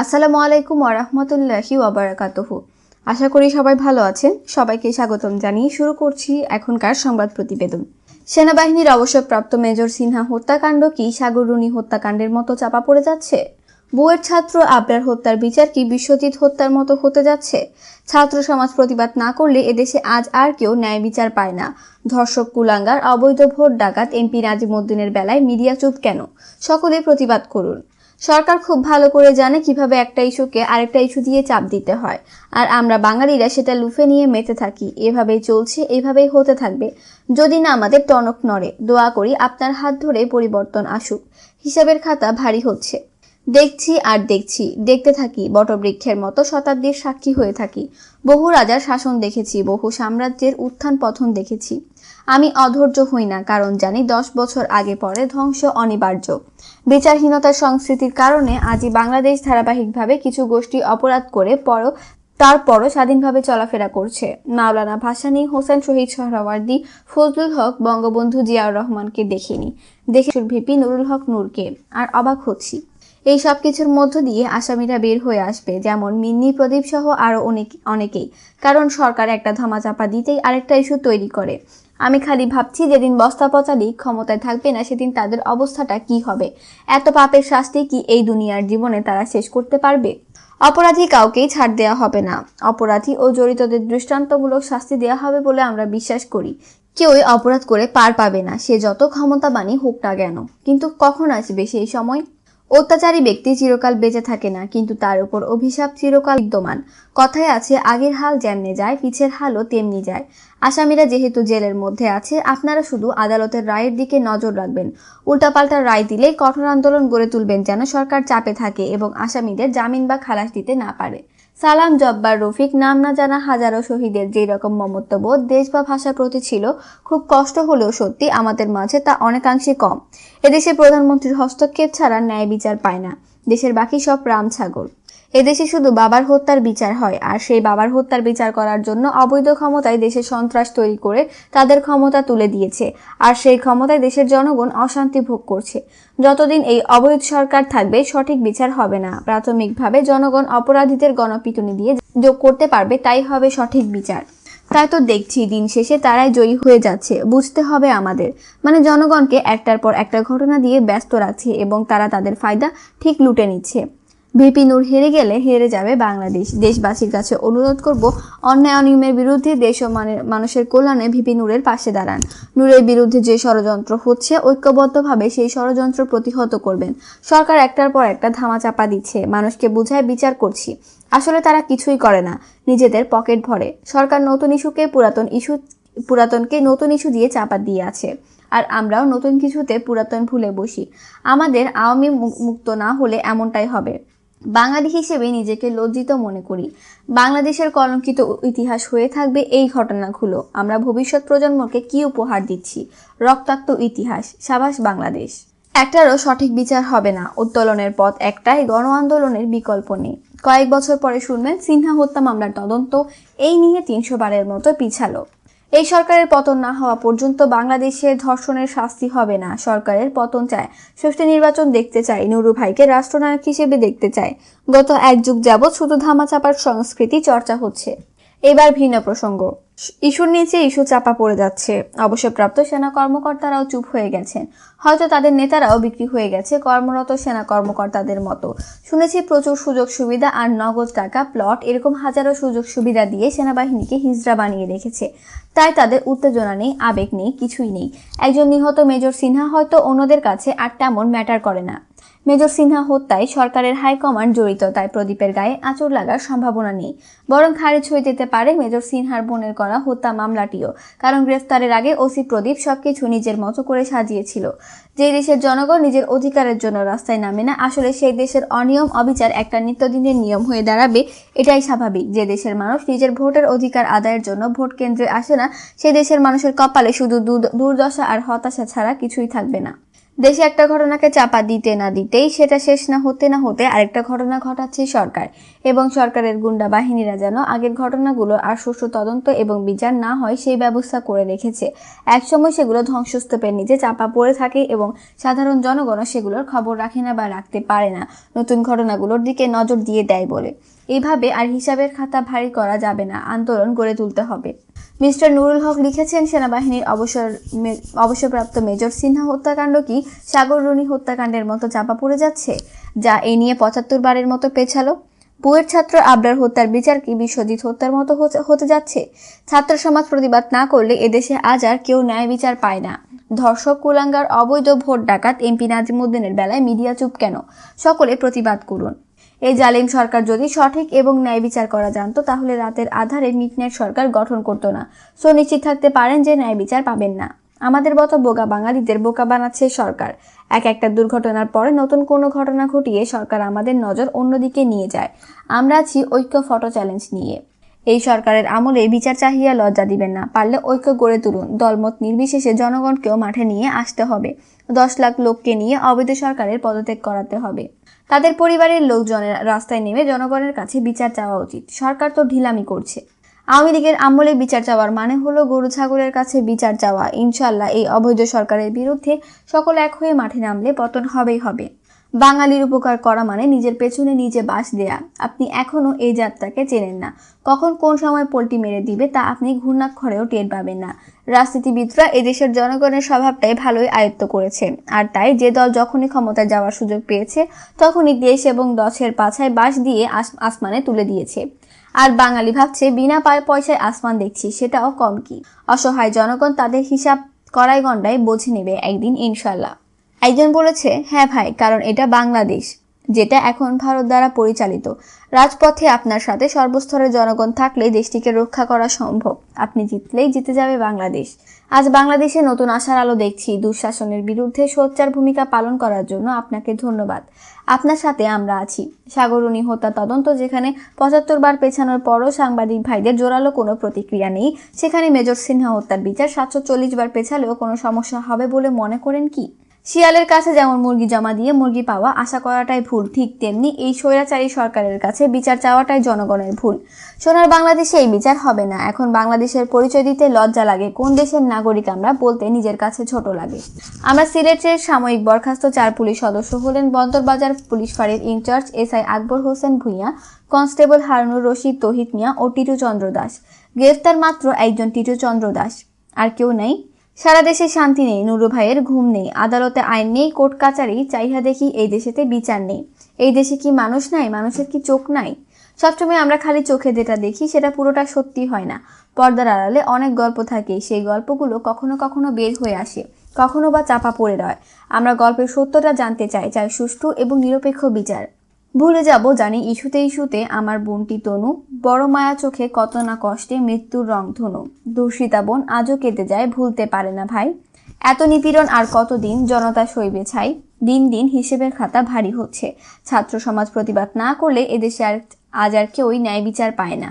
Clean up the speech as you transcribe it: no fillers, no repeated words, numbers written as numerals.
আসসালামু আলাইকুম ওয়া রাহমাতুল্লাহি ওয়া বারাকাতুহু। আশা করি সবাই ভালো আছেন। সবাইকে স্বাগতম জানিয়ে শুরু করছি এখনকার সংবাদ প্রতিবেদন। সেনাবাহিনীর অবসরপ্রাপ্ত মেজর সিনহা হত্যাকাণ্ড কি সাগররুনি হত্যাকাণ্ডের মতো চাপা পড়ে যাচ্ছে? বুয়েট ছাত্র আবরার হত্যার বিচার কি বিশ্বজিৎ হত্যার মতো হতে যাচ্ছে? ছাত্র সমাজ প্রতিবাদ না করলে এদেশে আজ আর কেউ ন্যায় বিচার পায় না। ধর্ষক, কুলাঙ্গার, অবৈধ ভোট ডাকাত এমপি নাজিমউদ্দিনের বেলায় মিডিয়া চুপ কেন? সকলে প্রতিবাদ করুন। সরকার খুব ভালো করে জানে কিভাবে একটা ইস্যুকে আরেকটা ইস্যু দিয়ে চাপ দিতে হয়, আর আমরা বাঙালিরা সেটা লুফে নিয়ে মেতে থাকি। এভাবেই চলছে, এভাবেই হতে থাকবে যদি না আমাদের টনক নড়ে। দোয়া করি আপনার হাত ধরে পরিবর্তন আসুক। হিসাবের খাতা ভারী হচ্ছে। দেখছি আর দেখছি, দেখতে থাকি। বটবৃক্ষের মতো শতাব্দীর সাক্ষী হয়ে থাকি। বহু রাজার শাসন দেখেছি, বহু সাম্রাজ্যের উত্থান পতন দেখেছি। আমি অধৈর্য হই না, কারণ জানি 10 বছর আগে পরে ধ্বংস অনিবার্য। বিচারহীনতার সংস্কৃতির কারণে আজই বাংলাদেশ ধারাবাহিকভাবে কিছু গোষ্ঠী অপরাধ করে তারপরও স্বাধীনভাবে চলাফেরা করছে। মাওলানা ভাসানী, হোসেন শহীদ সোহরাওয়ার্দী, ফজলুল হক, বঙ্গবন্ধু জিয়াউর রহমানকে দেখিনি, দেখে ভিপি নুরুল হক নূরকে, আর অবাক হচ্ছি। এই সব কিছুর মধ্য দিয়ে আসামিরা বের হয়ে আসবে, যেমন মিন্নি, প্রদীপ সহ আরো অনেকেই। কারণ সরকার একটা ধামাচাপা দিতেই আরেকটা ইস্যু তৈরি করে। আমি খালি ভাবছি, যেদিন বস্তা পচা লীগ ক্ষমতায় থাকবে না, সেদিন তাদের অবস্থাটা কি হবে। এত পাপের শাস্তি কি এই দুনিয়ার জীবনে তারা শেষ করতে পারবে? অপরাধী কাউকেই ছাড় দেওয়া হবে না। অপরাধী ও জড়িতদের দৃষ্টান্তমূলক শাস্তি দেওয়া হবে বলে আমরা বিশ্বাস করি। কেউই অপরাধ করে পার পাবে না, সে যত ক্ষমতাবানই হোক না কেন। কিন্তু কখন আসবে সেই সময়? অত্যাচারী ব্যক্তি চিরকাল বেঁচে থাকে না, কিন্তু তার উপর অভিশাপ চিরকাল বিদ্যমান। কথায় আছে, আগের হাল যেমনি যায় পিছের হালও তেমনি যায়। আসামিরা যেহেতু জেলের মধ্যে আছে, আপনারা শুধু আদালতের রায়ের দিকে নজর রাখবেন। উল্টাপাল্টা রায় দিলেই কঠোর আন্দোলন গড়ে তুলবেন, যেন সরকার চাপে থাকে এবং আসামিদের জামিন বা খালাস দিতে না পারে। সালাম, জব্বার, রফিক, নাম না জানা হাজারো শহীদের যেই রকম মমত্ববোধ দেশ বা ভাষার প্রতি ছিল, খুব কষ্ট হলেও সত্যি আমাদের মাঝে তা অনেকাংশে কম। এদেশে প্রধানমন্ত্রীর হস্তক্ষেপ ছাড়া ন্যায় বিচার পায় না। দেশের বাকি সব রাম ছাগল। এদেশে শুধু বাবার হত্যার বিচার হয়, আর সেই বাবার হত্যার বিচার করার জন্য অবৈধ ক্ষমতায় দেশে সন্ত্রাস তৈরি করে তাদের ক্ষমতা তুলে দিয়েছে, আর সেই ক্ষমতায় দেশের জনগণ অশান্তি ভোগ করছে। যতদিন এই অবৈধ সরকার থাকবে, সঠিক বিচার হবে না। প্রাথমিকভাবে জনগণ অপরাধীদের গণপিটুনি দিয়ে যোগ করতে পারবে, তাই হবে সঠিক বিচার। তাই তো দেখছি দিন শেষে তারাই জয়ী হয়ে যাচ্ছে। বুঝতে হবে আমাদের, মানে জনগণকে একটার পর একটা ঘটনা দিয়ে ব্যস্ত রাখছে এবং তারা তাদের ফায়দা ঠিক লুটে নিচ্ছে। ভিপি নূর হেরে গেলে হেরে যাবে বাংলাদেশ। দেশবাসীর কাছে অনুরোধ করব, অন্যায় অনিয়মের বিরুদ্ধে দেশ ও মানুষের কল্যাণে ভিপি নূরের পাশে দাঁড়ান। নূরের বিরুদ্ধে যে ষড়যন্ত্র হচ্ছে, ঐক্যবদ্ধভাবে সেই ষড়যন্ত্র প্রতিহত করবেন। সরকার একটার পর একটা ধামাচাপা দিচ্ছে, মানুষকে বুঝায় বিচার করছি। আসলে তারা কিছুই করে না, নিজেদের পকেট ভরে। সরকার নতুন ইস্যুকে পুরাতনকে নতুন ইস্যু দিয়ে চাপা দিয়ে আছে, আর আমরাও নতুন কিছুতে পুরাতন ভুলে বসি। আমাদের আওয়ামী মুক্ত না হলে এমনটাই হবে। বাঙালি হিসেবে নিজেকে লজ্জিত মনে করি। বাংলাদেশের কলঙ্কিত ইতিহাস হয়ে থাকবে এই ঘটনাগুলো। আমরা ভবিষ্যৎ প্রজন্মকে কি উপহার দিচ্ছি? রক্তাক্ত ইতিহাস। সাবাস বাংলাদেশ। একটারও সঠিক বিচার হবে না। উত্তোলনের পথ একটাই, গণ আন্দোলনের বিকল্প নেই। কয়েক বছর পরে শুনবেন সিনহা হত্যা মামলার তদন্ত এই নিয়ে 300 বারের মতো পিছালো। এই সরকারের পতন না হওয়া পর্যন্ত বাংলাদেশে ধর্ষণের শাস্তি হবে না। সরকারের পতন চায়, সুষ্ঠু নির্বাচন দেখতে চাই, নুরু ভাইকে রাষ্ট্রনায়ক হিসেবে দেখতে চাই। গত 1 যুগ যাবৎ শুধু ধামাচাপার সংস্কৃতি চর্চা হচ্ছে। এবার ভিন্ন প্রসঙ্গ। ইস্যুর নিচে ইস্যু চাপা পড়ে যাচ্ছে। অবসরপ্রাপ্ত সেনা কর্মকর্তারাও চুপ হয়ে গেছেন। হয়তো তাদের নেতারাও বিক্রি হয়ে গেছে কর্মরত সেনা কর্মকর্তাদের মতো। শুনেছি প্রচুর সুযোগ সুবিধা আর নগদ টাকা, প্লট, এরকম হাজারো সুযোগ সুবিধা দিয়ে সেনাবাহিনীকে হিজড়া বানিয়ে রেখেছে। তাই তাদের উত্তেজনা নেই, আবেগ নেই, কিছুই নেই। একজন নিহত মেজর সিনহা হয়তো অন্যদের কাছে আর তেমন ম্যাটার করে না। মেজর সিনহা হত্যায় সরকারের হাইকমান্ড জড়িত, তাই প্রদীপের গায়ে আঁচড় লাগার সম্ভাবনা নেই। বরং খারিজ হয়ে যেতে পারে মেজর সিনহার বোনের করা হত্যা মামলাটিও, কারণ গ্রেফতারের আগে ওসি প্রদীপ সবকিছু নিজের মতো করে সাজিয়েছিল। যে দেশের জনগণ নিজের অধিকারের জন্য রাস্তায় নামে না, আসলে সেই দেশের অনিয়ম অবিচার একটা নিত্যদিনের নিয়ম হয়ে দাঁড়াবে, এটাই স্বাভাবিক। যে দেশের মানুষ নিজের ভোটের অধিকার আদায়ের জন্য ভোট কেন্দ্রে আসে না, সেই দেশের মানুষের কপালে শুধু দুর্দশা আর হতাশা ছাড়া কিছুই থাকবে না। দেশে একটা ঘটনাকে চাপা দিতে না দিতেই সেটা শেষ না হতে আরেকটা ঘটনা ঘটাচ্ছে সরকার এবং সরকারের গুন্ডা বাহিনীরা যেন আগের ঘটনাগুলো আর সুষ্ঠু তদন্ত এবং বিচার না হয় সেই ব্যবস্থা করে রেখেছে। একসময় সেগুলো ধ্বংসস্তূপের নিচে চাপা পড়ে থাকে এবং সাধারণ জনগণও সেগুলোর খবর রাখে না বা রাখতে পারে না, নতুন ঘটনাগুলোর দিকে নজর দিয়ে দেয় বলে। এইভাবে আর হিসাবের খাতা ভারী করা যাবে না, আন্দোলন গড়ে তুলতে হবে। মিস্টার নুরুল হক লিখেছেন, সেনাবাহিনীর অবসরপ্রাপ্ত মেজর সিনহা হত্যাকাণ্ড কি সাগররুনি হত্যাকাণ্ডের মতো চাপা পড়ে যাচ্ছে, যা এ নিয়ে ৭৫ বারের মতো পেছালো? বুয়েট ছাত্র আবরার হত্যার বিচার কি বিশ্বজিৎ হত্যার মতো হতে যাচ্ছে? ছাত্র সমাজ প্রতিবাদ না করলে এদেশে আজ আর কেউ ন্যায় বিচার পায় না। ধর্ষক, কুলাঙ্গার, অবৈধ ভোট ডাকাত এমপি নাজিমুদ্দিনের বেলায় মিডিয়া চুপ কেন? সকলে প্রতিবাদ করুন। এই জালিম সরকার যদি সঠিক এবং ন্যায় বিচার করা জানতো তাহলে রাতের আধারে মিটনেট সরকার গঠন করতো না। সো নিশ্চিত থাকতে পারেন যে ন্যায় বিচার পাবেন না। আমাদের মতো বোকা বাঙালিদের বোকা বানাচ্ছে সরকার। একটা দুর্ঘটনার পরে নতুন কোনো ঘটনা ঘটিয়ে সরকার আমাদের নজর অন্যদিকে নিয়ে যায়। আমরা আছি ঐক্য ফটো চ্যালেঞ্জ নিয়ে। এই সরকারের আমলে বিচার চাহিয়া লজ্জা দিবেন না, পারলে ঐক্য গড়ে তুলুন। দলমত নির্বিশেষে জনগণকেও মাঠে নিয়ে আসতে হবে। 10 লাখ লোককে নিয়ে অবৈধ সরকারের পদত্যাগ করাতে হবে। তাদের পরিবারের লোকজনের রাস্তায় নেমে জনগণের কাছে বিচার চাওয়া উচিত। সরকার তো ঢিলামি করছে। আওয়ামী লীগের আমলে বিচার চাওয়ার মানে হলো গরু ছাগলের কাছে বিচার চাওয়া। ইনশাল্লাহ এই অবৈধ সরকারের বিরুদ্ধে সকল এক হয়ে মাঠে নামলে পতন হবেই হবে। বাঙালির উপকার করা মানে নিজের পেছনে নিজে বাঁশ দেয়া। আপনি এখনো এই যাত্রাকে চেনেন না। কখন কোন সময় পল্টি মেরে দিবে তা আপনি ঘূর্ণাক্ষরেও টের পাবেন না। রাজনীতিবিদরা এদেশের জনগণের স্বভাবটাই ভালোই আয়ত্ত করেছে, আর তাই যে দল যখনই ক্ষমতায় যাওয়ার সুযোগ পেয়েছে তখনই দেশ এবং দশের পাছায় বাঁশ দিয়ে আসমানে তুলে দিয়েছে। আর বাঙালি ভাবছে বিনা পয়সায় আসমান দেখছি, সেটাও কম কি। অসহায় জনগণ তাদের হিসাব কড়াই গন্ডায় বুঝে নেবে একদিন ইনশাল্লাহ। একজন বলেছে, হ্যাঁ ভাই, কারণ এটা বাংলাদেশ, যেটা এখন ভারত দ্বারা পরিচালিত। রাজপথে আপনার সাথে সর্বস্তরের জনগণ থাকলে দেশটিকে রক্ষা করা সম্ভব। আপনি জিতলেই জিতে যাবে বাংলাদেশ। আজ বাংলাদেশে নতুন আশার আলো দেখছি। দুঃশাসনের বিরুদ্ধে সোচ্চার ভূমিকা পালন করার জন্য আপনাকে ধন্যবাদ। আপনার সাথে আমরা আছি। সাগররুনি হত্যা তদন্ত যেখানে ৭৫ বার পেছানোর পরও সাংবাদিক ভাইদের জোরালো কোনো প্রতিক্রিয়া নেই, সেখানে মেজর সিনহা হত্যার বিচার ৭৪০ বার পেছালেও কোনো সমস্যা হবে বলে মনে করেন কি? শিয়ালের কাছে যেমন মুরগি জমা দিয়ে মুরগি পাওয়া আশা করাটাই ভুল, ঠিক তেমনি এই স্বৈরাচারী সরকারের কাছে বিচার চাওয়াটাই জনগণের ভুল। সোনার বাংলাদেশে এই বিচার হবে না। এখন বাংলাদেশের পরিচয় দিতে লজ্জা লাগে। কোন দেশের নাগরিক আমরা বলতে নিজের কাছে ছোট লাগে। আমরা সিলেটের সাময়িক বরখাস্ত 4 পুলিশ সদস্য হলেন বন্দরবাজার পুলিশ ফাঁড়ির in charge SI Akbar Hossain Bhuiyan, constable Harunur Rashid, তহিদ মিয়া ও টিটু চন্দ্র দাস। গ্রেফতার মাত্র একজন, টিটু চন্দ্র দাস। আর কেউ নেই। সারা দেশে শান্তি নেই, নুরু ভাইয়ের ঘুম নেই, আদালতে আইন নেই, কোর্ট কাচারি চাইহা দেখি এই দেশেতে বিচার নেই। এই দেশে কি মানুষ নাই? মানুষের কি চোখ নাই? সবসময় আমরা খালি চোখে যেটা দেখি সেটা পুরোটা সত্যি হয় না। পর্দার আড়ালে অনেক গল্প থাকে, সেই গল্পগুলো কখনো কখনো বের হয়ে আসে, কখনো বা চাপা পড়ে রয়। আমরা গল্পের সত্যটা জানতে চাই, চাই সুষ্ঠু এবং নিরপেক্ষ বিচার। ভুলে যাব জানি ইস্যুতে আমার বোনটি তনু, বড় মায়া চোখে কত না কষ্টে মৃত্যুর রং ধনু। দূষিতা বোন আজও কেঁদে যায়, ভুলতে পারে না ভাই। এত নিপীড়ন আর কতদিন জনতা সইবে ছাই। দিন দিন হিসেবের খাতা ভারী হচ্ছে। ছাত্র সমাজ প্রতিবাদ না করলে এদেশে আজ আর কেউই ন্যায় বিচার পায় না।